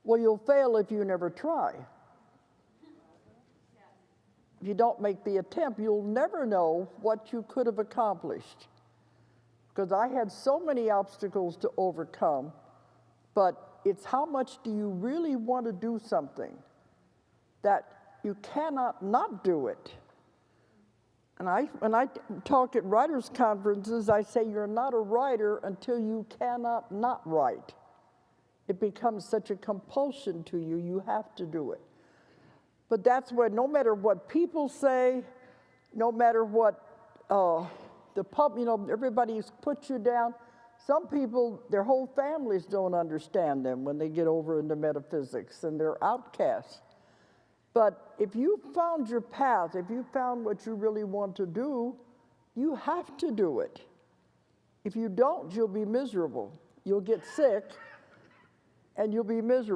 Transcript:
Well, you'll fail if you never try. If you don't make the attempt, you'll never know what you could have accomplished. Because I had so many obstacles to overcome, but it's how much do you really want to do something that you cannot not do it. And when I talk at writers' conferences, I say you're not a writer until you cannot not write. It becomes such a compulsion to you, you have to do it. But that's where no matter what people say, no matter what everybody's put you down. Some people, their whole families don't understand them when they get over into metaphysics, and they're outcasts. But if you found your path, if you found what you really want to do, you have to do it. If you don't, you'll be miserable. You'll get sick, and you'll be miserable.